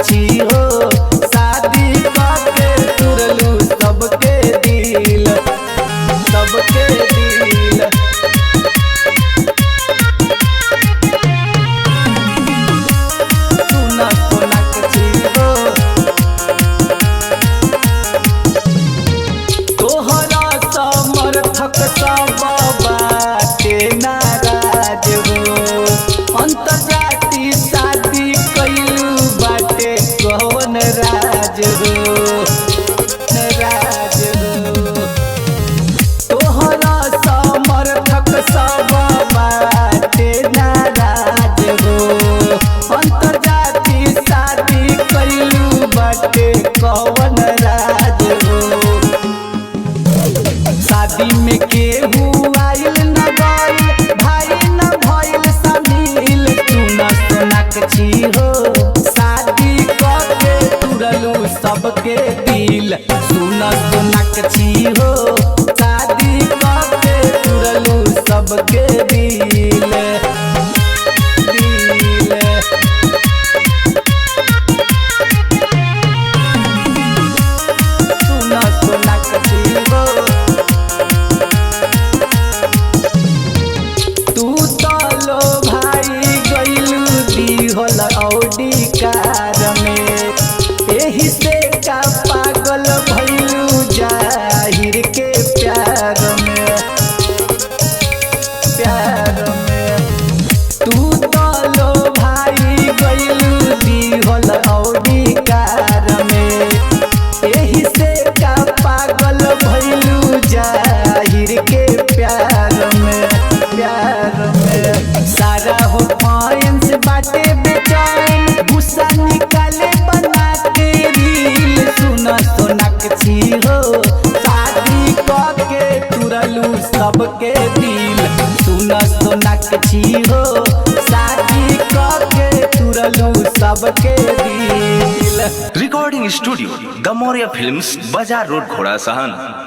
सोनाक्षी हो शादी करके तुरलू सबके दिल सबके दिल। सुना सोनाक्षी हो तोहरा समर्थक सब बाटे नाराज हो अंतर्जातीय शादी कइलू बाटे कौन राज हो नाराज हो। तोहरा समर्थक सब बाटे नाराज हो अंतर्जातीय शादी कइलू बाटे कौन राज हो। शादी में केहू आइल न गइल भाई न भइल शामिल सुना सोनाक्षी हो शादी करके तुरलू सबके दिल। सुना सोनाक्षी हो शादी करके तुरलू सबके दिल दिल। सुना सोनाक्षी हो तू तो भाई गइलू दिहल औडी कार में एही से का पागल भइलू जाहिर के प्यार में प्यार में। तू तो भाई गइलू दिहल औडी कार में एही से का पागल भइलू जाहिर के प्यार में प्यार में। सारा हो पायन से बाटे बेचैन गुस्सा निकाले बना के रील। सुना सोनाक्षी हो शादी करके तुरलू सबके दिल। सुना सोनाक्षी हो शादी करके तुरलू सबके दिल। रिकॉर्डिंग स्टूडियो द मौर्य फिल्म्स, बाजार रोड, घोड़ा सहन।